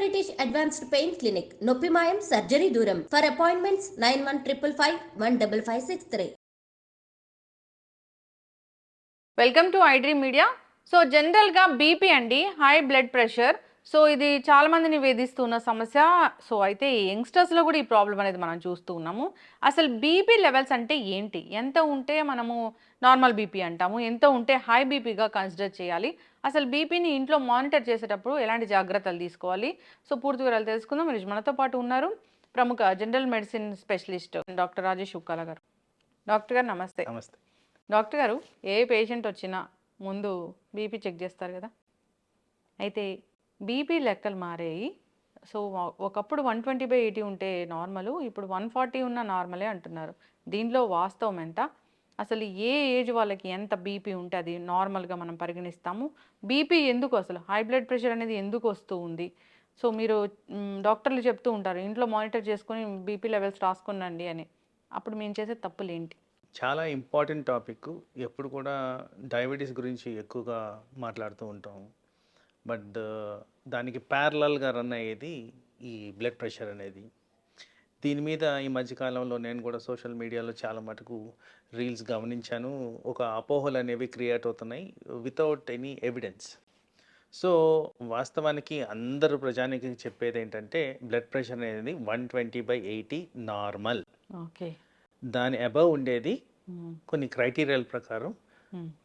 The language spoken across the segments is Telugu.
బ్రిటిష్ అడ్వాన్స్డ్ పెయిన్ క్లినిక్, నొప్పి మాయం, సర్జరీ దూరం. For appointments 9155515563. Welcome to iDream media. So జనరల్గా బీపీ అండి, హై బ్లడ్ ప్రెషర్. సో ఇది చాలా మందిని వేధిస్తున్న సమస్య. సో అయితే యంగ్స్టర్స్లో కూడా ఈ ప్రాబ్లం అనేది మనం చూస్తూ ఉన్నాము. అసలు బీపీ లెవెల్స్ అంటే ఏంటి, ఎంత ఉంటే మనము నార్మల్ బీపీ అంటాము, ఎంత ఉంటే హై బీపీగా కన్సిడర్ చేయాలి, అసలు బీపీని ఇంట్లో మానిటర్ చేసేటప్పుడు ఎలాంటి జాగ్రత్తలు తీసుకోవాలి, సో పూర్తి వివరాలు తెలుసుకుందాం. మీరు మనతో పాటు ఉన్నారు ప్రముఖ general medicine specialist doctor Rajesh Ukkala గారు. డాక్టర్ గారు నమస్తే. నమస్తే డాక్టర్ గారు, ఏ పేషెంట్ వచ్చినా ముందు బీపీ చెక్ చేస్తారు కదా, అయితే బీపీ లెక్కలు మారాయి. సో ఒకప్పుడు 120/80 ఉంటే నార్మల్, ఇప్పుడు 140 ఉన్న నార్మలే అంటున్నారు. దీనిలో వాస్తవం ఎంత? అసలు ఏ ఏజ్ వాళ్ళకి ఎంత బీపీ ఉంటే అది నార్మల్గా మనం పరిగణిస్తాము? బీపీ ఎందుకు, అసలు హై బ్లడ్ ప్రెషర్ అనేది ఎందుకు వస్తూ ఉంది? సో మీరు డాక్టర్లు చెప్తూ ఉంటారు ఇంట్లో మానిటర్ చేసుకొని బీపీ లెవెల్స్ రాసుకునండి అని, అప్పుడు మేము చేసే తప్పులు ఏంటి? చాలా ఇంపార్టెంట్ టాపిక్. ఎప్పుడు కూడా డయాబెటీస్ గురించి ఎక్కువగా మాట్లాడుతూ ఉంటాం, బట్ దానికి ప్యారలల్గా రన్ అయ్యేది ఈ బ్లడ్ ప్రెషర్ అనేది. దీని మీద ఈ మధ్యకాలంలో నేను కూడా సోషల్ మీడియాలో చాలా మటుకు రీల్స్ గమనించాను. ఒక అపోహలు అనేవి క్రియేట్ అవుతున్నాయి వితౌట్ ఎనీ ఎవిడెన్స్. సో వాస్తవానికి అందరూ ప్రజానికి చెప్పేది ఏంటంటే బ్లడ్ ప్రెషర్ అనేది 120/80 నార్మల్. ఓకే, దాని అబవ్ ఉండేది కొన్ని క్రైటీరియల్ ప్రకారం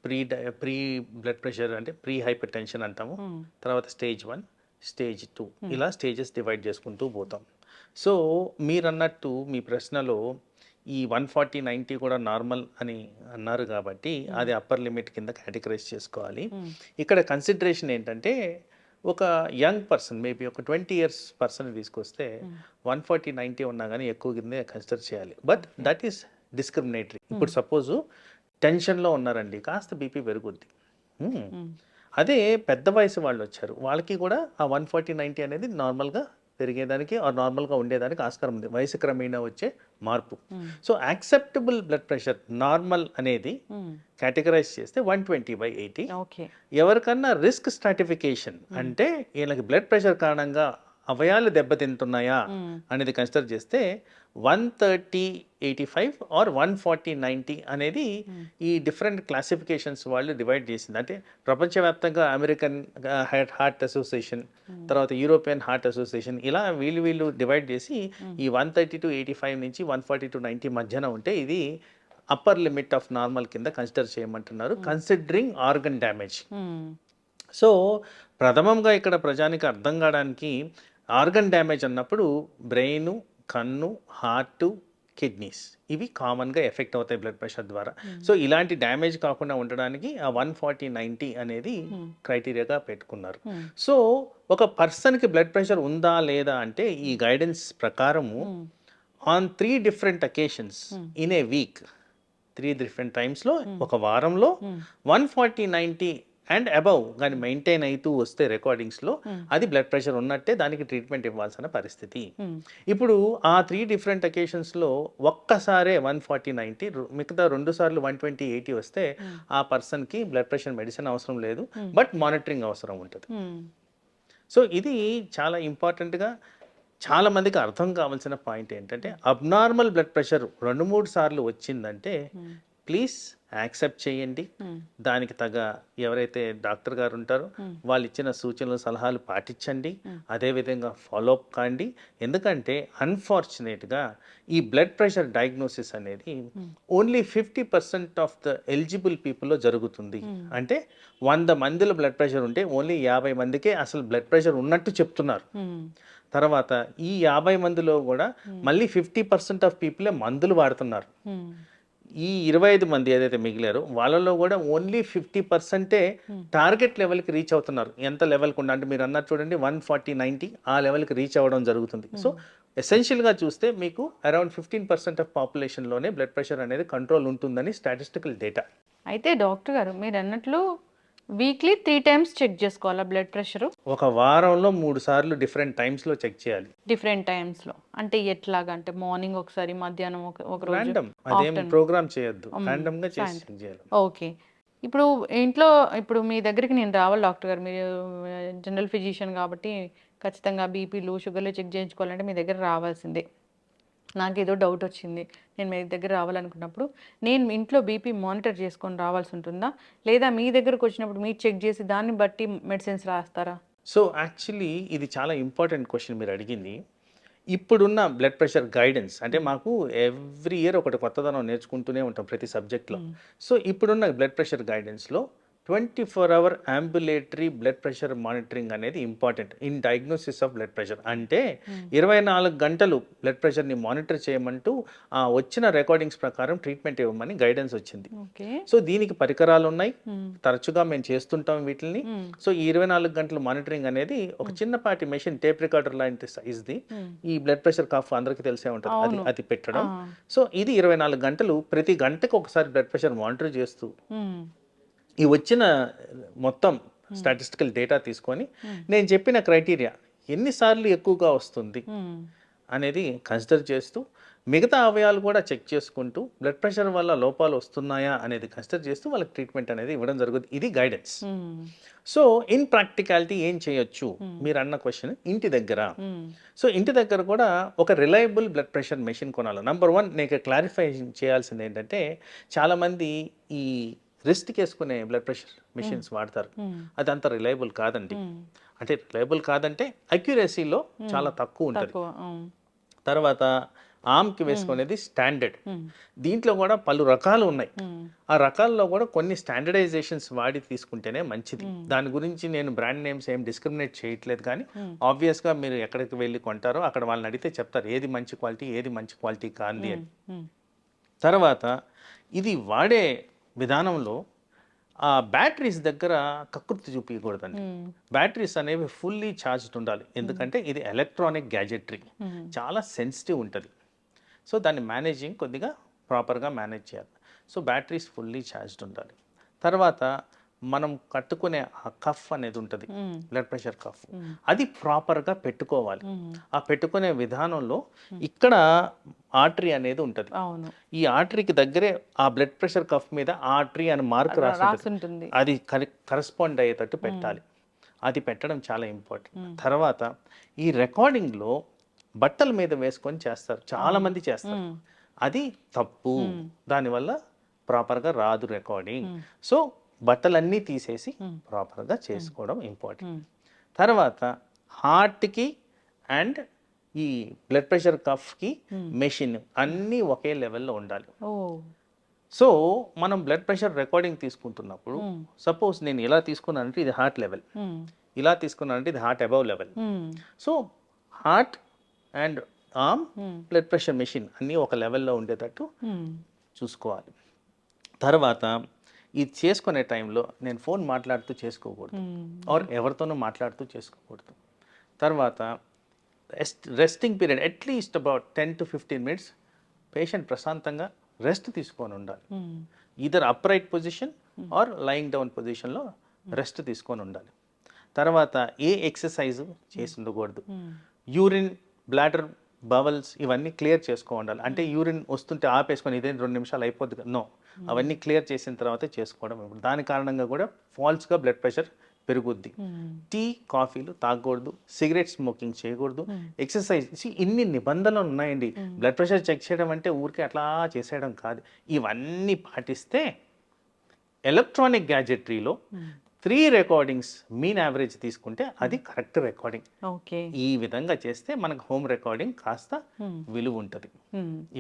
ప్రీ బ్లడ్ ప్రెషర్ అంటే ప్రీ హైపర్ టెన్షన్ అంటాము, తర్వాత స్టేజ్ 1, స్టేజ్ 2, ఇలా స్టేజెస్ డివైడ్ చేసుకుంటూ పోతాం. సో మీరు అన్నట్టు మీ ప్రశ్నలో ఈ 140/90 కూడా నార్మల్ అని అన్నారు కాబట్టి అది అప్పర్ లిమిట్ కింద కేటగరైజ్ చేసుకోవాలి. ఇక్కడ కన్సిడరేషన్ ఏంటంటే ఒక యంగ్ పర్సన్, మేబీ ఒక 20 years పర్సన్ తీసుకొస్తే 140/90 ఉన్నా కానీ ఎక్కువ కిందే కన్సిడర్ చేయాలి. But that is discriminatory. ఇప్పుడు సపోజు టెన్షన్లో ఉన్నారండి, కాస్త బీపీ పెరుగుద్ది. అదే పెద్ద వయసు వాళ్ళు వచ్చారు, వాళ్ళకి కూడా ఆ 140/90 అనేది నార్మల్గా పెరిగేదానికి నార్మల్గా ఉండేదానికి ఆస్కారం ఉంది, వయసు క్రమేణా వచ్చే మార్పు. So acceptable blood pressure normal అనేది కేటగరైజ్ చేస్తే 120/80. ఎవరికన్నా రిస్క్ స్ట్రాటిఫికేషన్ అంటే వీళ్ళకి బ్లడ్ ప్రెషర్ కారణంగా అవయాలు దెబ్బతింటున్నాయా అనేది కన్సిడర్ చేస్తే 130/85 ఆర్ 140/90 అనేది ఈ డిఫరెంట్ క్లాసిఫికేషన్స్ వాళ్ళు డివైడ్ చేసింది. అంటే ప్రపంచవ్యాప్తంగా అమెరికన్ హార్ట్ అసోసియేషన్, తర్వాత యూరోపియన్ హార్ట్ అసోసియేషన్, ఇలా వీళ్ళు డివైడ్ చేసి ఈ 130/85 నుంచి 140/90 మధ్యన ఉంటే ఇది అప్పర్ లిమిట్ ఆఫ్ నార్మల్ కింద కన్సిడర్ చేయమంటున్నారు, కన్సిడరింగ్ ఆర్గన్ డ్యామేజ్. సో ప్రథమంగా ఇక్కడ ప్రజానికి అర్థం కావడానికి ఆర్గన్ డ్యామేజ్ అన్నప్పుడు బ్రెయిన్, కన్ను, హార్ట్, కిడ్నీస్ ఇవి కామన్గా ఎఫెక్ట్ అవుతాయి బ్లడ్ ప్రెషర్ ద్వారా. సో ఇలాంటి డ్యామేజ్ కాకుండా ఉండడానికి ఆ 140/90 అనేది క్రైటీరియాగా పెట్టుకున్నారు. సో ఒక పర్సన్కి బ్లడ్ ప్రెషర్ ఉందా లేదా అంటే ఈ గైడెన్స్ ప్రకారము on 3 different occasions in a week, 3 different టైమ్స్లో ఒక వారంలో 140/90 అండ్ అబవ్ కానీ మెయింటైన్ అవుతూ వస్తే రికార్డింగ్స్లో అది బ్లడ్ ప్రెషర్ ఉన్నట్టే, దానికి ట్రీట్మెంట్ ఇవ్వాల్సిన పరిస్థితి. ఇప్పుడు ఆ 3 different occasions-లో ఒక్కసారే 140/90, మిగతా 2 సార్లు 120/80 వస్తే ఆ పర్సన్కి బ్లడ్ ప్రెషర్ మెడిసిన్ అవసరం లేదు, బట్ మానిటరింగ్ అవసరం ఉంటుంది. సో ఇది చాలా ఇంపార్టెంట్గా చాలా మందికి అర్థం కావాల్సిన పాయింట్ ఏంటంటే అబ్నార్మల్ బ్లడ్ ప్రెషర్ 2-3 సార్లు వచ్చిందంటే ప్లీజ్ యాక్సెప్ట్ చేయండి. దానికి తగ్గ ఎవరైతే డాక్టర్ గారు ఉంటారో వాళ్ళు ఇచ్చిన సూచనలు సలహాలు పాటించండి, అదేవిధంగా ఫాలోఅప్ కాండి. ఎందుకంటే అన్ఫార్చునేట్గా ఈ బ్లడ్ ప్రెషర్ డయాగ్నోసిస్ అనేది ఓన్లీ 50% ఆఫ్ ద ఎలిజిబుల్ పీపుల్లో జరుగుతుంది. అంటే 100 మందిలో బ్లడ్ ప్రెషర్ ఉంటే ఓన్లీ 50 మందికే అసలు బ్లడ్ ప్రెషర్ ఉన్నట్టు చెప్తున్నారు. తర్వాత ఈ 50 మందిలో కూడా మళ్ళీ 50% ఆఫ్ పీపులే మందులు వాడుతున్నారు. ఈ 25 మంది ఏదైతే మిగిలారో వాళ్ళలో కూడా ఓన్లీ 50% టార్గెట్ లెవెల్కి రీచ్ అవుతున్నారు. ఎంత లెవెల్కి ఉండ అంటే మీరు అన్నారు చూడండి 140/90 ఆ లెవెల్కి రీచ్ అవ్వడం జరుగుతుంది. సో ఎసెన్షియల్గా చూస్తే మీకు అరౌండ్ 15% ఆఫ్ పాపులేషన్లోనే బ్లడ్ ప్రెషర్ అనేది కంట్రోల్ ఉంటుందని స్టాటిస్టికల్ డేటా. అయితే డాక్టర్ గారు మీరు అన్నట్లు వీక్లీ 3 times చెక్ చేసుకోవాలా బ్లడ్ ప్రెషర్? ఒక వారంలో 3 సార్లు డిఫరెంట్ టైమ్స్లో చెక్ చేయాలి. డిఫరెంట్ టైమ్స్లో అంటే ఎట్లాగా? అంటే మార్నింగ్ ఒకసారి, మధ్యాహ్నం ఒక రోజు, రాండమ్, అదేం ప్రోగ్రామ్ చేయొద్దు, రాండమ్గా చేసి చెక్ చేయాలి. ఓకే. ఇప్పుడు ఇంట్లో ఇప్పుడు మీ దగ్గరికి నేను రావాలి డాక్టర్ గారు, మీరు జనరల్ ఫిజిషియన్ కాబట్టి ఖచ్చితంగా బీపీలు షుగర్లు చెక్ చేయించుకోవాలంటే మీ దగ్గర రావాల్సిందే. నాకేదో డౌట్ వచ్చింది, నేను మీ దగ్గర రావాలనుకున్నప్పుడు నేను ఇంట్లో బీపీ మానిటర్ చేసుకొని రావాల్సి ఉంటుందా, లేదా మీ దగ్గరకు వచ్చినప్పుడు మీరు చెక్ చేసి దాన్ని బట్టి మెడిసిన్స్ రాస్తారా? సో యాక్చువల్లీ ఇది చాలా ఇంపార్టెంట్ క్వశ్చన్ మీరు అడిగింది. ఇప్పుడున్న బ్లడ్ ప్రెషర్ గైడెన్స్ అంటే మాకు ఎవ్రీ ఇయర్ ఒకటి కొత్తదనం నేర్చుకుంటూనే ఉంటాం ప్రతి సబ్జెక్ట్లో. సో ఇప్పుడున్న బ్లడ్ ప్రెషర్ గైడెన్స్లో 24 hour ambulatory blood pressure monitoring అనేది important in diagnosis of blood pressure. అంటే 24 గంటలు బ్లడ్ ప్రెషర్ని మానిటర్ చేయమంటూ ఆ వచ్చిన రికార్డింగ్స్ ప్రకారం ట్రీట్మెంట్ ఇవ్వమని గైడెన్స్ వచ్చింది. సో దీనికి పరికరాలు ఉన్నాయి, తరచుగా మేము చేస్తుంటాం వీటిని. సో ఈ 24 గంటల మానిటరింగ్ అనేది ఒక చిన్నపాటి మెషిన్, టేప్ రికార్డర్ లాంటి సైజ్ది, ఈ బ్లడ్ ప్రెషర్ కాఫ్ అందరికీ తెలిసే ఉంటుంది, అది పెట్టడం. సో ఇది 24 గంటలు ప్రతి గంటకు ఒకసారి బ్లడ్ ప్రెషర్ మానిటర్ చేస్తూ ఈ వచ్చిన మొత్తం స్టాటిస్టికల్ డేటా తీసుకొని నేను చెప్పిన క్రైటీరియా ఎన్నిసార్లు ఎక్కువగా వస్తుంది అనేది కన్సిడర్ చేస్తూ మిగతా అవయవాలు కూడా చెక్ చేసుకుంటూ బ్లడ్ ప్రెషర్ వల్ల లోపాలు వస్తున్నాయా అనేది కన్సిడర్ చేస్తూ వాళ్ళకి ట్రీట్మెంట్ అనేది ఇవ్వడం జరుగుతుంది. ఇది గైడెన్స్. సో ఇన్ ప్రాక్టికాలిటీ ఏం చేయొచ్చు మీరు అన్న క్వశ్చన్ ఇంటి దగ్గర. సో ఇంటి దగ్గర కూడా ఒక రిలయబుల్ బ్లడ్ ప్రెషర్ మెషిన్ కొనాలి. నంబర్ 1 నేను క్లారిఫై చేయాల్సింది ఏంటంటే చాలామంది ఈ రిస్ట్కి వేసుకునే బ్లడ్ ప్రెషర్ మెషిన్స్ వాడతారు. అది అంత రిలయబుల్ కాదండి. అంటే రిలయబుల్ కాదంటే అక్యురసీలో చాలా తక్కువ ఉంటుంది. తర్వాత ఆర్మ్కి వేసుకునేది స్టాండర్డ్. దీంట్లో కూడా పలు రకాలు ఉన్నాయి. ఆ రకాల్లో కూడా కొన్ని స్టాండర్డైజేషన్స్ వాడి తీసుకుంటేనే మంచిది. దాని గురించి నేను బ్రాండ్ నేమ్స్ ఏం డిస్క్రిమినేట్ చేయట్లేదు, కానీ ఆబ్వియస్గా మీరు ఎక్కడికి వెళ్ళి కొంటారో అక్కడ వాళ్ళని అడిగితే చెప్తారు ఏది మంచి క్వాలిటీ ఏది మంచి క్వాలిటీ కాంది అని. తర్వాత ఇది వాడే విధానంలో ఆ బ్యాటరీస్ దగ్గర కకృతి చూపించకూడదండి. బ్యాటరీస్ అనేవి ఫుల్లీ ఛార్జ్డ్ ఉండాలి. ఎందుకంటే ఇది ఎలక్ట్రానిక్ గ్యాజెటరీ, చాలా సెన్సిటివ్ ఉంటుంది. సో దాన్ని మేనేజింగ్ కొద్దిగా ప్రాపర్గా మేనేజ్ చేయాలి. సో బ్యాటరీస్ ఫుల్లీ ఛార్జ్డ్ ఉండాలి. తర్వాత మనం కట్టుకునే ఆ కఫ్ అనేది ఉంటుంది, బ్లడ్ ప్రెషర్ కఫ్, అది ప్రాపర్గా పెట్టుకోవాలి. ఆ పెట్టుకునే విధానంలో ఇక్కడ ఆర్టరీ అనేది ఉంటుంది. ఈ ఆర్టరీకి దగ్గరే ఆ బ్లడ్ ప్రెషర్ కఫ్ మీద ఆర్టరీ అని మార్క్ రాసి ఉంటుంది, అది కరెస్పాండ్ అయ్యేటట్టు పెట్టాలి. అది పెట్టడం చాలా ఇంపార్టెంట్. తర్వాత ఈ రికార్డింగ్లో బట్టల మీద వేసుకొని చేస్తారు, చాలా మంది చేస్తారు. అది తప్పు, దానివల్ల ప్రాపర్గా రాదు రికార్డింగ్. సో బట్టలన్నీ తీసేసి ప్రాపర్గా చేసుకోవడం ఇంపార్టెంట్. తర్వాత హార్ట్కి అండ్ ఈ బ్లడ్ ప్రెషర్ కఫ్కి మెషిన్ అన్నీ ఒకే లెవెల్లో ఉండాలి. సో మనం బ్లడ్ ప్రెషర్ రికార్డింగ్ తీసుకుంటున్నప్పుడు సపోజ్ నేను ఇలా తీసుకున్నానంటే ఇది హార్ట్ లెవెల్, ఇలా తీసుకున్నానంటే ఇది heart above level. So heart and arm blood pressure machine అన్నీ ఒక లెవెల్లో ఉండేటట్టు చూసుకోవాలి. తర్వాత ఇది చేసుకునే టైంలో నేను ఫోన్ మాట్లాడుతూ చేసుకోకూడదు, ఆర్ ఎవరితోనూ మాట్లాడుతూ చేసుకోకూడదు. తర్వాత resting period at least about 10 to 15 minutes patient ప్రశాంతంగా రెస్ట్ తీసుకొని ఉండాలి. Either upright position or lying down పొజిషన్లో రెస్ట్ తీసుకొని ఉండాలి. తర్వాత ఏ ఎక్సర్సైజ్ చేసి ఉండకూడదు. యూరిన్, బ్లాడర్, బవల్స్ ఇవన్నీ క్లియర్ చేసుకో ఉండాలి. అంటే యూరిన్ వస్తుంటే ఆపేసుకొని ఇదే 2 నిమిషాలు అయిపోద్ది కదా, నో, అవన్నీ క్లియర్ చేసిన తర్వాతే చేసుకోవడం. దాని కారణంగా కూడా ఫాల్స్గా బ్లడ్ ప్రెషర్ పెరుగుద్ది. టీ, కాఫీలు తాగకూడదు, సిగరెట్ స్మోకింగ్ చేయకూడదు, ఎక్సర్సైజ్, ఇన్ని నిబంధనలు ఉన్నాయండి. బ్లడ్ ప్రెషర్ చెక్ చేయడం అంటే ఊరికే అట్లా చేసేయడం కాదు. ఇవన్నీ పాటిస్తే ఎలక్ట్రానిక్ గ్యాజెటరీలో 3 రికార్డింగ్స్ మీన్ యావరేజ్ తీసుకుంటే అది కరెక్ట్ రికార్డింగ్. ఈ విధంగా చేస్తే మనకు హోమ్ రికార్డింగ్ కాస్త విలువ ఉంటుంది.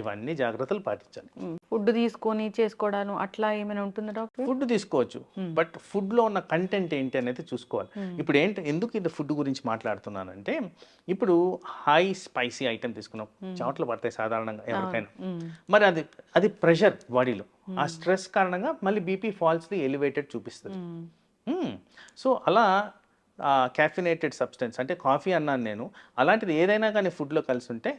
ఇవన్నీ జాగ్రత్తలు పాటించాలి. ఫుడ్ తీసుకొని చేసుకోవడం అట్లా ఏమైనా ఉంటుందా డాక్టర్? ఫుడ్ తీసుకోవచ్చు, బట్ ఫుడ్లో ఉన్న కంటెంట్ ఏంటి అనేది చూసుకోవాలి. ఇప్పుడు ఎందుకు ఇది ఫుడ్ గురించి మాట్లాడుతున్నానంటే, ఇప్పుడు హై స్పైసీ ఐటెం తీసుకున్నాం, చెమటలు పడతాయి సాధారణంగా ఎవరికైనా. మరి అది ప్రెషర్ బాడీలో, ఆ స్ట్రెస్ కారణంగా మళ్ళీ బీపీ ఫాల్స్ది ఎలివేటెడ్ చూపిస్తుంది. సో అలా క్యాఫినేటెడ్ సబ్స్టెన్స్ అంటే కాఫీ అన్నాను నేను, అలాంటిది ఏదైనా కానీ ఫుడ్లో కలిసి ఉంటే,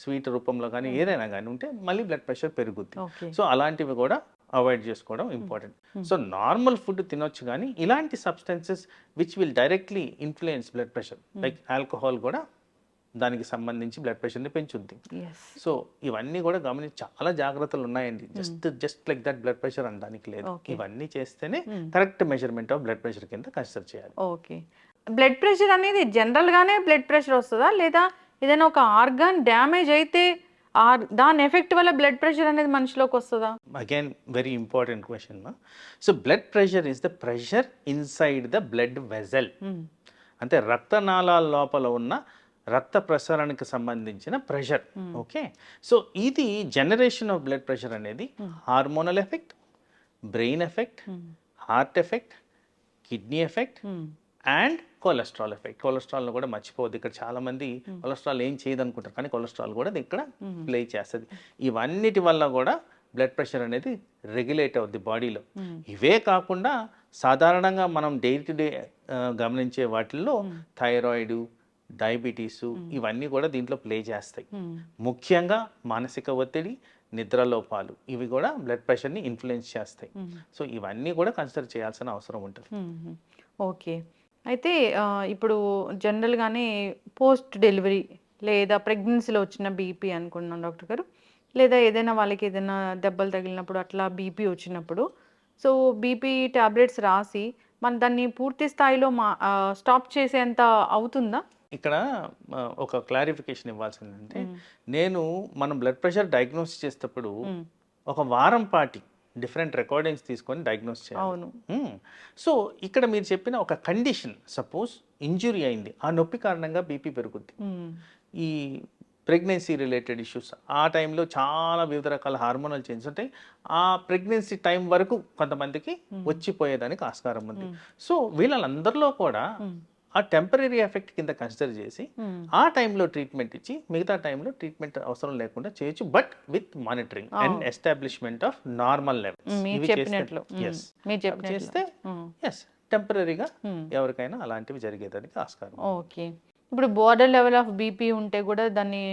స్వీట్ రూపంలో కానీ ఏదైనా కానీ ఉంటే మళ్ళీ బ్లడ్ ప్రెషర్ పెరుగుద్ది. సో అలాంటివి కూడా అవాయిడ్ చేసుకోవడం ఇంపార్టెంట్. సో నార్మల్ ఫుడ్ తినొచ్చు, కానీ ఇలాంటి substances which will directly influence blood pressure, like alcohol కూడా దానికి సంబంధించి బ్లడ్ ప్రెషర్ని పెంచుద్ది. సో ఇవన్నీ కూడా గమనించి చాలా జాగ్రత్తలు ఉన్నాయండి. Just like that blood pressure అనడానికి లేదు. ఇవన్నీ చేస్తేనే correct measurement of blood pressure కింద కన్సిడర్ చేయాలి. ఓకే, బ్లడ్ ప్రెషర్ అనేది జనరల్గానే బ్లడ్ ప్రెషర్ వస్తుందా, లేదా ఏదైనా ఒక ఆర్గాన్ డ్యామేజ్ అయితే దాని ఎఫెక్ట్ వల్ల బ్లడ్ ప్రెషర్ అనేది మనిషిలోకి వస్తుందా? Again very important question. So blood pressure is the pressure inside the blood vessel. అంటే రక్తనాళాల లోపల ఉన్న రక్త ప్రసరణకి సంబంధించిన ప్రెషర్. ఓకే, సో ఇది జనరేషన్ ఆఫ్ బ్లడ్ ప్రెషర్ అనేది hormonal effect, brain effect, heart effect, kidney effect and cholesterol effect. కొలెస్ట్రాల్ను కూడా మర్చిపోవద్దు. ఇక్కడ చాలా మంది కొలెస్ట్రాల్ ఏం చేయదు అనుకుంటారు, కానీ కొలెస్ట్రాల్ కూడా ఇక్కడ ప్లే చేస్తుంది. ఇవన్నిటి వల్ల కూడా బ్లడ్ ప్రెషర్ అనేది రెగ్యులేట్ అవుద్ది బాడీలో. ఇవే కాకుండా సాధారణంగా మనం డే టు డే గమనించే వాటిల్లో థైరాయిడ్, డయాబెటీసు ఇవన్నీ కూడా దీంట్లో ప్లే చేస్తాయి. ముఖ్యంగా మానసిక ఒత్తిడి, నిద్రలోపాలు ఇవి కూడా బ్లడ్ ప్రెషర్ని ఇన్ఫ్లుయెన్స్ చేస్తాయి. సో ఇవన్నీ కూడా కన్సిడర్ చేయాల్సిన అవసరం ఉంటుంది. ఓకే, అయితే ఇప్పుడు జనరల్గానే పోస్ట్ డెలివరీ లేదా ప్రెగ్నెన్సీలో వచ్చిన బీపీ అనుకున్నాం డాక్టర్ గారు, లేదా ఏదైనా వాళ్ళకి ఏదైనా దెబ్బలు తగిలినప్పుడు అట్లా బీపీ వచ్చినప్పుడు, సో బీపీ టాబ్లెట్స్ రాసి మన దాన్ని పూర్తి స్థాయిలో స్టాప్ చేసేంత అవుతుందా? ఇక్కడ ఒక క్లారిఫికేషన్ ఇవ్వాల్సిందంటే, మనం బ్లడ్ ప్రెషర్ డయాగ్నోస్ చేసేటప్పుడు ఒక వారం పాటి డిఫరెంట్ రికార్డింగ్స్ తీసుకొని డయాగ్నోస్ చేయాలి. సో ఇక్కడ మీరు చెప్పిన ఒక కండిషన్, సపోజ్ ఇంజురీ అయింది, ఆ నొప్పి కారణంగా బీపీ పెరుగుద్ది. ఈ ప్రెగ్నెన్సీ రిలేటెడ్ ఇష్యూస్, ఆ టైంలో చాలా వివిధ రకాల హార్మోనల్ చేంజెస్ ఉంటాయి. ఆ ప్రెగ్నెన్సీ టైం వరకు కొంతమందికి వచ్చిపోయేదానికి ఆస్కారం ఉంది. సో వీళ్ళందరిలో కూడా ఆ టెంపరీ ఎఫెక్ట్ కింద కన్సిడర్ చేసి ఆ టైంలో ట్రీట్మెంట్ ఇచ్చి మిగతా టైంలో ట్రీట్మెంట్ అవసరం లేకుండా చేయొచ్చు, but with monitoring and establishment of normal levels చేస్తే టెంపరీగా ఎవరికైనా అలాంటివి జరిగేదానికి ఆస్కారం. ఓకే, ఇప్పుడు బోర్డర్ లెవెల్ ఆఫ్ బీపీ ఉంటే కూడా దాన్ని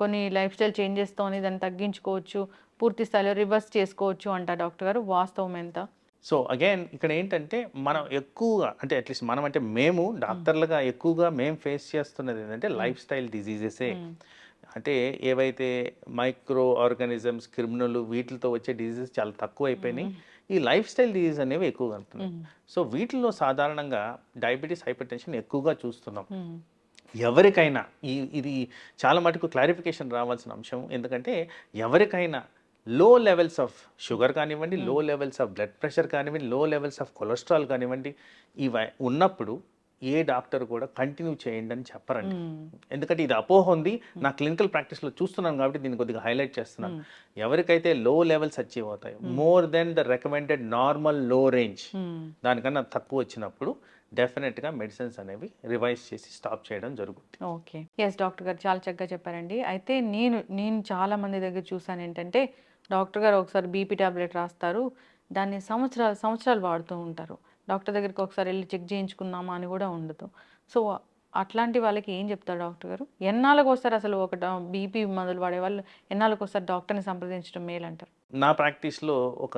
కొన్ని లైఫ్ స్టైల్ చేంజెస్తోని దాన్ని తగ్గించుకోవచ్చు, పూర్తి స్థాయిలో రివర్స్ చేసుకోవచ్చు అంట డాక్టర్ గారు, వాస్తవం ఎంత? సో అగైన్ ఇక్కడ ఏంటంటే మనం ఎక్కువగా, అంటే అట్లీస్ట్ మనం అంటే మేము డాక్టర్లుగా ఎక్కువగా మేము ఫేస్ చేస్తున్నది ఏంటంటే లైఫ్ స్టైల్ డిజీజెసే. అంటే ఏవైతే మైక్రో ఆర్గానిజమ్స్, క్రిమినల్ వీటితో వచ్చే డిజీజెస్ చాలా తక్కువ అయిపోయినాయి. ఈ లైఫ్ స్టైల్ డిజీజ్ అనేవి ఎక్కువగా ఉంటున్నాయి. సో వీటిలో సాధారణంగా డయాబెటీస్, హైపర్ టెన్షన్ ఎక్కువగా చూస్తున్నాం. ఎవరికైనా ఇది చాలా మటుకు క్లారిఫికేషన్ రావాల్సిన అంశం. ఎందుకంటే ఎవరికైనా లో లెవెల్స్ ఆఫ్ షుగర్ కానివ్వండి, లో లెవెల్స్ ఆఫ్ బ్లడ్ ప్రెషర్ కానివ్వండి, లో లెవెల్స్ ఆఫ్ కొలెస్ట్రాల్ కానివ్వండి, ఇవి ఉన్నప్పుడు ఏ డాక్టర్ కూడా కంటిన్యూ చేయండి అని చెప్పరండి. ఎందుకంటే ఇది అపోహ ఉంది. నా క్లినికల్ ప్రాక్టీస్లో చూస్తున్నాను కాబట్టి దీన్ని కొద్దిగా హైలైట్ చేస్తున్నాను. ఎవరికైతే లో లెవెల్స్ అచీవ్ అవుతాయి, more than the recommended normal లో రేంజ్, దానికన్నా తక్కువ వచ్చినప్పుడు డెఫినెట్గా మెడిసిన్స్ అనేవి రివైజ్ చేసి స్టాప్ చేయడం జరుగుతుంది. ఓకే, ఎస్ డాక్టర్ గారు చాలా చక్కగా చెప్పారండి. అయితే నేను చాలా మంది దగ్గర చూసాను ఏంటంటే, డాక్టర్ గారు ఒకసారి బీపీ టాబ్లెట్ రాస్తారు, దాన్ని సంవత్సరాలు వాడుతూ ఉంటారు. డాక్టర్ దగ్గరికి ఒకసారి వెళ్ళి చెక్ చేయించుకుందామా అని కూడా ఉండదు. సో అట్లాంటి వాళ్ళకి ఏం చెప్తారు డాక్టర్ గారు? ఎన్నాళ్ళకి వస్తారు అసలు ఒక బీపీ మందులు వాడే వాళ్ళు ఎన్నాళ్ళకి వస్తారు డాక్టర్ని సంప్రదించడం మేలు అంటారు? నా ప్రాక్టీస్లో ఒక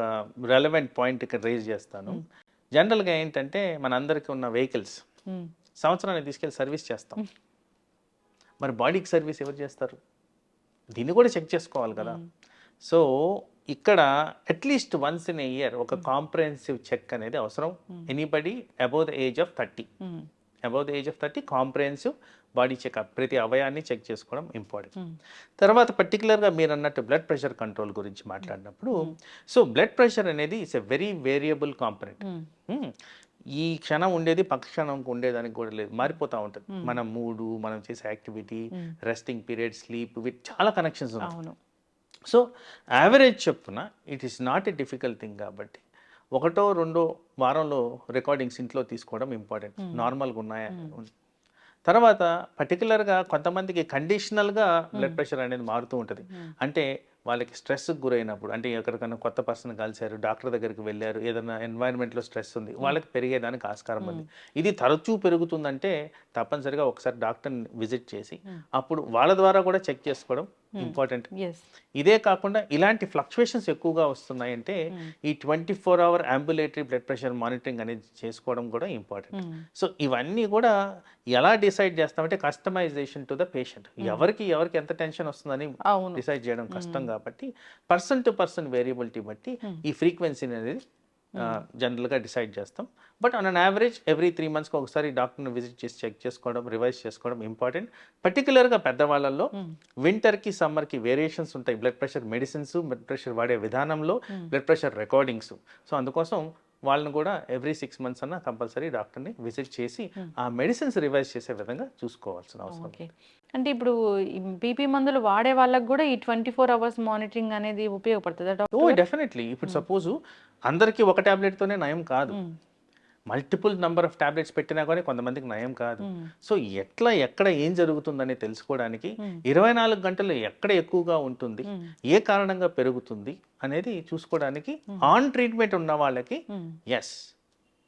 రెలవెంట్ పాయింట్ ఇక్కడ రేజ్ చేస్తాను. జనరల్గా ఏంటంటే మన అందరికీ ఉన్న వెహికల్స్ సంవత్సరానికి తీసుకెళ్ళి సర్వీస్ చేస్తాం. మరి బాడీకి సర్వీస్ ఎవరు చేస్తారు? దీన్ని కూడా చెక్ చేసుకోవాలి కదా. సో ఇక్కడ at least once in a year ఒక కాంప్రహెన్సివ్ చెక్ అనేది అవసరం. Anybody above the age of 30 comprehensive body checkup, ప్రతి అవయాన్ని చెక్ చేసుకోవడం ఇంపార్టెంట్. తర్వాత పర్టికులర్గా మీరు అన్నట్టు బ్లడ్ ప్రెషర్ కంట్రోల్ గురించి మాట్లాడినప్పుడు, సో బ్లడ్ ప్రెషర్ అనేది it's a very variable component. ఈ క్షణం ఉండేది పక్క క్షణంకి ఉండేదానికి కూడా లేదు, మారిపోతూ ఉంటుంది. మన మూడు, మనం చేసే యాక్టివిటీ, రెస్టింగ్ పీరియడ్, స్లీప్, వీటి చాలా కనెక్షన్స్ ఉన్నాయి. సో యావరేజ్ చెప్పున it is not a difficult thing. కాబట్టి 1-2 వారంలో రికార్డింగ్స్ ఇంట్లో తీసుకోవడం ఇంపార్టెంట్, నార్మల్గా ఉన్నాయా. తర్వాత పర్టికులర్గా కొంతమందికి కండిషనల్గా బ్లడ్ ప్రెషర్ అనేది మారుతూ ఉంటుంది. అంటే వాళ్ళకి స్ట్రెస్కి గురైనప్పుడు, అంటే ఎక్కడికైనా కొత్త పర్సన్ కలిశారు, డాక్టర్ దగ్గరికి వెళ్ళారు, ఏదైనా ఎన్వైరన్మెంట్లో స్ట్రెస్ ఉంది, వాళ్ళకి పెరిగేదానికి ఆస్కారం ఉంది. ఇది తరచూ పెరుగుతుందంటే తప్పనిసరిగా ఒకసారి డాక్టర్ని విజిట్ చేసి అప్పుడు వాళ్ళ ద్వారా కూడా చెక్ చేసుకోవడం ఇంపార్టెంట్. ఇదే కాకుండా ఇలాంటి ఫ్లక్చువేషన్స్ ఎక్కువగా వస్తున్నాయంటే ఈ 24 hour ambulatory blood pressure monitoring అనేది చేసుకోవడం కూడా ఇంపార్టెంట్. సో ఇవన్నీ కూడా ఎలా డిసైడ్ చేస్తామంటే కస్టమైజేషన్ టు ద పేషెంట్. ఎవరికి ఎంత టెన్షన్ వస్తుందని డిసైడ్ చేయడం కష్టం కాబట్టి పర్సన్ టు పర్సన్ వేరియబిలిటీ బట్టి ఈ ఫ్రీక్వెన్సీ అనేది జనరల్గా డిసైడ్ చేస్తాం. But on an average every 3 monthsకి ఒకసారి డాక్టర్ని విజిట్ చేసి చెక్ చేసుకోవడం, రివైజ్ చేసుకోవడం ఇంపార్టెంట్. పర్టికులర్గా పెద్దవాళ్ళల్లో వింటర్కి సమ్మర్కి వేరియేషన్స్ ఉంటాయి. Blood pressure medicines, blood pressure వాడే విధానంలో, బ్లడ్ ప్రెషర్ రికార్డింగ్స్. సో అందుకోసం వాళ్ళని కూడా ఎవ్రీ 6 months అన్న కంపల్సరీ డాక్టర్ని విజిట్ చేసి ఆ మెడిసిన్స్ రివైజ్ చేసే విధంగా చూసుకోవాల్సిన అవసరం. ఓకే. అంటే ఇప్పుడు బీపీ మందులు వాడే వాళ్ళకి కూడా ఈ 24 hours మానిటరింగ్ అనేది ఉపయోగపడుతుందా డాక్టర్? డెఫినెట్లీ. ఇప్పుడు సపోజ్ అందరికీ ఒక టాబ్లెట్తోనే నయం కాదు, మల్టిపుల్ నంబర్ ఆఫ్ టాబ్లెట్స్ పెట్టినా కానీ కొంతమందికి నయం కాదు. సో ఎక్కడ ఏం జరుగుతుందని తెలుసుకోవడానికి 24 గంటలు ఎక్కడ ఎక్కువగా ఉంటుంది, ఏ కారణంగా పెరుగుతుంది అనేది చూసుకోవడానికి ఆన్ ట్రీట్మెంట్ ఉన్న వాళ్ళకి ఎస్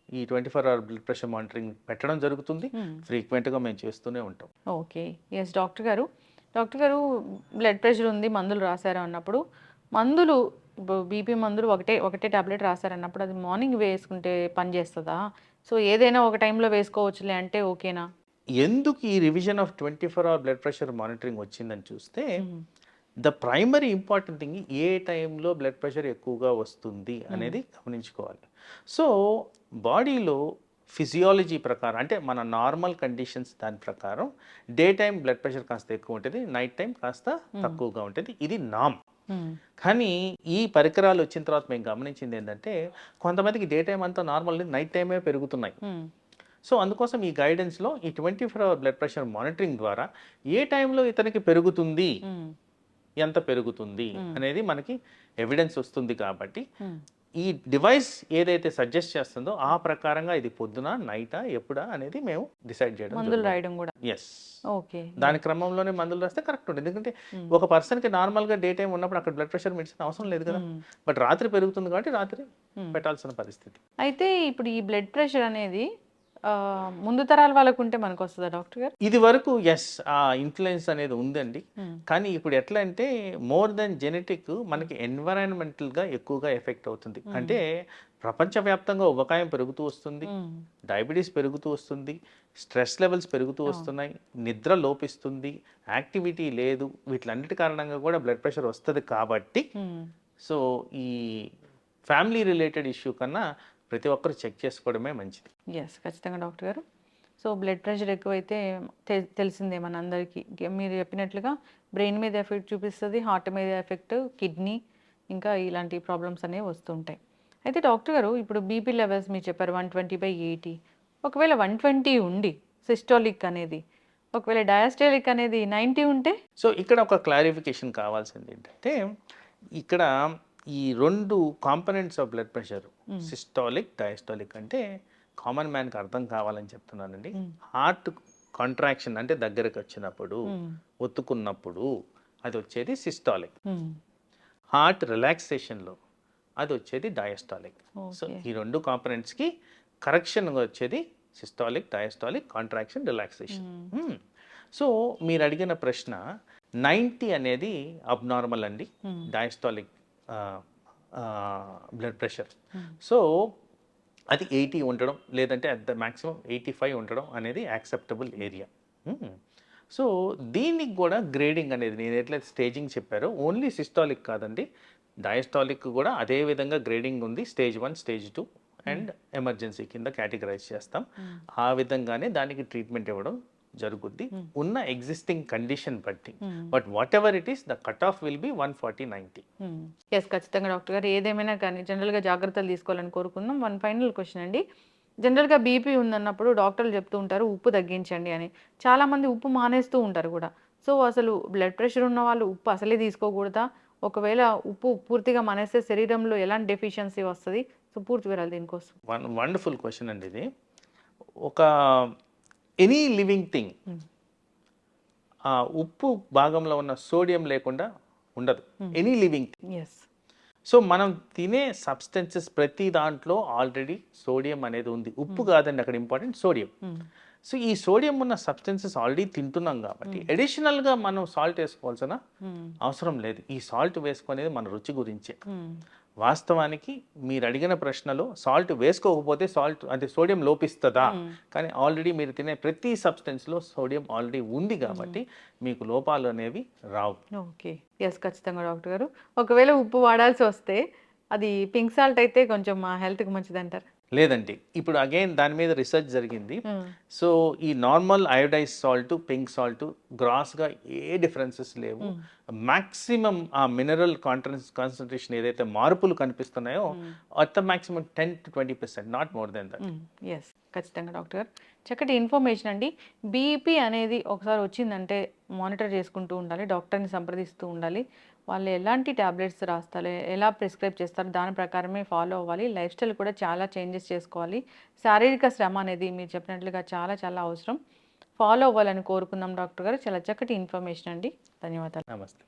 ఈ 24 hour బ్లడ్ ప్రెషర్ మానిటరింగ్ పెట్టడం జరుగుతుంది. ఫ్రీక్వెంట్గా మేము చేస్తూనే ఉంటాం. ఓకే. ఎస్ డాక్టర్ గారు బ్లడ్ ప్రెషర్ ఉంది, మందులు రాశారు అన్నప్పుడు, మందులు బీపీ మందులు ఒకటే టాబ్లెట్ రాశారన్నప్పుడు అది మార్నింగ్ వేసుకుంటే పని చేస్తుందా? సో ఏదైనా ఒక టైంలో వేసుకోవచ్చులే అంటే ఓకేనా? ఎందుకు ఈ revision of 24 hour blood pressure monitoring వచ్చిందని చూస్తే, ద ప్రైమరీ ఇంపార్టెంట్ థింగ్ ఏ టైంలో బ్లడ్ ప్రెషర్ ఎక్కువగా వస్తుంది అనేది గమనించుకోవాలి. సో బాడీలో ఫిజియాలజీ ప్రకారం అంటే మన నార్మల్ కండిషన్స్ దాని ప్రకారం డే టైం బ్లడ్ ప్రెషర్ కాస్త ఎక్కువ ఉంటుంది, నైట్ టైం కాస్త తక్కువగా ఉంటుంది. ఇది నామ్. కానీ ఈ పరికరాలు వచ్చిన తర్వాత మేము గమనించింది ఏంటంటే, కొంతమందికి డే టైం అంతా నార్మల్, నైట్ టైమే పెరుగుతున్నాయి. సో అందుకోసం ఈ గైడెన్స్లో ఈ 24 hour బ్లడ్ ప్రెషర్ మానిటరింగ్ ద్వారా ఏ టైంలో ఇతనికి పెరుగుతుంది, ఎంత పెరుగుతుంది అనేది మనకి ఎవిడెన్స్ వస్తుంది. కాబట్టి ఈ డివైస్ ఏదైతే సజెస్ట్ చేస్తుందో ఆ ప్రకారంగా ఇది పొద్దున, నైటా, ఎప్పుడా అనేది మేము డిసైడ్ చేయడం. మందులు రాయడం కూడా ఎస్. ఓకే. దాని క్రమంలోనే మందులు రాస్తే కరెక్ట్ ఉంటుంది. ఎందుకంటే ఒక పర్సన్కి నార్మల్గా డే టైం ఉన్నప్పుడు అక్కడ బ్లడ్ ప్రెషర్ మెడిసిన్ అవసరం లేదు కదా. బట్ రాత్రి పెరుగుతుంది కాబట్టి రాత్రి పెట్టాల్సిన పరిస్థితి. అయితే ఇప్పుడు ఈ బ్లడ్ ప్రెషర్ అనేది ముందు తరాల వాళ్ళకు ఉంటే మనకు వస్తుందా డాక్టర్ గారు? ఇది వరకు ఎస్ ఆ ఇన్ఫ్లుయెన్స్ అనేది ఉందండి. కానీ ఇప్పుడు ఎట్లా అంటే మోర్ దెన్ జెనెటిక్ మనకి ఎన్విరాన్మెంటల్గా ఎక్కువగా ఎఫెక్ట్ అవుతుంది. అంటే ప్రపంచవ్యాప్తంగా ఉబకాయం పెరుగుతూ వస్తుంది, డయాబెటీస్ పెరుగుతూ వస్తుంది, స్ట్రెస్ లెవెల్స్ పెరుగుతూ వస్తున్నాయి, నిద్ర లోపిస్తుంది, యాక్టివిటీ లేదు, వీటిలన్నిటి కారణంగా కూడా బ్లడ్ ప్రెషర్ వస్తుంది. కాబట్టి సో ఈ ఫ్యామిలీ రిలేటెడ్ ఇష్యూ కన్నా ప్రతి ఒక్కరు చెక్ చేసుకోవడమే మంచిది. ఎస్, ఖచ్చితంగా డాక్టర్ గారు. సో బ్లడ్ ప్రెషర్ ఎక్కువైతే తెలిసిందే మన అందరికీ. మీరు చెప్పినట్లుగా బ్రెయిన్ మీద ఎఫెక్ట్ చూపిస్తుంది, హార్ట్ మీద ఎఫెక్ట్, కిడ్నీ, ఇంకా ఇలాంటి ప్రాబ్లమ్స్ అనేవి వస్తుంటాయి. అయితే డాక్టర్ గారు ఇప్పుడు బీపీ లెవెల్స్ మీరు చెప్పారు 120/80. ఒకవేళ 120 ఉండి సిస్టోలిక్ అనేది, ఒకవేళ డయాస్టోలిక్ అనేది 90 ఉంటే? సో ఇక్కడ ఒక క్లారిఫికేషన్ కావాల్సింది ఏంటంటే, ఇక్కడ ఈ 2 components of blood pressure systolic, diastolic అంటే కామన్ మ్యాన్కి అర్థం కావాలని చెప్తున్నానండి. హార్ట్ కాంట్రాక్షన్ అంటే దగ్గరకు వచ్చినప్పుడు, ఒత్తుకున్నప్పుడు అది వచ్చేది సిస్టాలిక్. హార్ట్ రిలాక్సేషన్లో అది వచ్చేది డయాస్టాలిక్. సో ఈ 2 కాంపనెంట్స్కి కరెక్షన్గా వచ్చేది systolic, diastolic, contraction, relaxation. So మీరు అడిగిన ప్రశ్న 90 అనేది అబ్నార్మల్ అండి, డయాస్టాలిక్ బ్లడ్ ప్రెషర్. సో అది 80 ఉండడం, లేదంటే అట్ ద మ్యాక్సిమం 85 ఉండడం అనేది యాక్సెప్టబుల్ ఏరియా. సో దీనికి కూడా గ్రేడింగ్ అనేది నేను ఎట్లయితే స్టేజింగ్ చెప్పారో ఓన్లీ సిస్టాలిక్ కాదండి, డయాస్టాలిక్ కూడా అదే విధంగా గ్రేడింగ్ ఉంది. స్టేజ్ 1, స్టేజ్ 2 అండ్ ఎమర్జెన్సీ కింద కేటగరైజ్ చేస్తాం. ఆ విధంగానే దానికి ట్రీట్మెంట్ ఇవ్వడం జరుగుద్ది ఉన్న ఎగ్జిస్టింగ్ కండిషన్ బట్టి. But whatever it is the cut off will be 140/90. Yes, ఖచ్చితంగా డాక్టర్ గారు. ఏదేమైనా కానీ జనరల్గా జాగ్రత్తలు తీసుకోవాలని కోరుకుందాం. వన్ ఫైనల్ క్వశ్చన్ అండి. జనరల్గా బీపీ ఉందన్నప్పుడు డాక్టర్లు చెప్తూ ఉంటారు ఉప్పు తగ్గించండి అని. చాలామంది ఉప్పు మానేస్తూ ఉంటారు కూడా. సో అసలు బ్లడ్ ప్రెషర్ ఉన్న వాళ్ళు ఉప్పు అసలే తీసుకోకూడదా? ఒకవేళ ఉప్పు పూర్తిగా మానేస్తే శరీరంలో ఎలాంటి డెఫిషియన్సీ వస్తుంది? సో పూర్తి వివరాలు దీనికోసం. వండర్ఫుల్ క్వశ్చన్ అండి ఇది. ఒక ఎనీ లివింగ్ థింగ్ ఆ ఉప్పు భాగంలో ఉన్న సోడియం లేకుండా ఉండదు. Any living thing. సో మనం తినే సబ్స్టెన్సెస్ ప్రతి దాంట్లో ఆల్రెడీ సోడియం అనేది ఉంది. ఉప్పు కాదండి అక్కడ ఇంపార్టెంట్, సోడియం. సో ఈ సోడియం ఉన్న సబ్స్టెన్సెస్ ఆల్రెడీ తింటున్నాం కాబట్టి అడిషనల్గా మనం సాల్ట్ వేసుకోవాల్సిన అవసరం లేదు. ఈ సాల్ట్ వేసుకునేది మన రుచి గురించే. వాస్తవానికి మీరు అడిగిన ప్రశ్నలో సాల్ట్ వేసుకోకపోతే సాల్ట్ అంటే సోడియం లోపిస్తుందా, కానీ ఆల్రెడీ మీరు తినే ప్రతి సబ్స్టెన్స్లో సోడియం ఆల్రెడీ ఉంది కాబట్టి మీకు లోపాలు అనేవి రావు. ఓకే, ఎస్, ఖచ్చితంగా డాక్టర్ గారు. ఒకవేళ ఉప్పు వాడాల్సి వస్తే అది పింక్ సాల్ట్ అయితే కొంచెం మా హెల్త్కి మంచిది అంటారు. లేదండి, ఇప్పుడు అగైన్ దాని మీద రీసెర్చ్ జరిగింది. సో ఈ normal iodize salt, pink salt గ్రాస్గా ఏ డిఫరెన్సెస్ లేవు. మాక్సిమం ఆ మినరల్ కాన్సన్ట్రేషన్ ఏదైతే మార్పులు కనిపిస్తున్నాయో at the maximum 10 to 20%, not more than that. Yes, ఖచ్చితంగా డాక్టర్ గారు చక్కటి ఇన్ఫర్మేషన్ అండి. బీపీ అనేది ఒకసారి వచ్చిందంటే మానిటర్ చేసుకుంటూ ఉండాలి, డాక్టర్ని సంప్రదిస్తూ ఉండాలి. వాళ్ళు ఎలాంటి ట్యాబ్లెట్స్ రాస్తారు, ఎలా ప్రిస్క్రైబ్ చేస్తారు, దాని ప్రకారమే ఫాలో అవ్వాలి. లైఫ్ స్టైల్ కూడా చాలా చేంజెస్ చేసుకోవాలి. శారీరక శ్రమ అనేది మీరు చెప్పినట్లుగా చాలా చాలా అవసరం. ఫాలో అవ్వాలని కోరుకుందాం డాక్టర్ గారు. చాలా చక్కటి ఇన్ఫర్మేషన్ అండి. ధన్యవాదాలు. నమస్తే.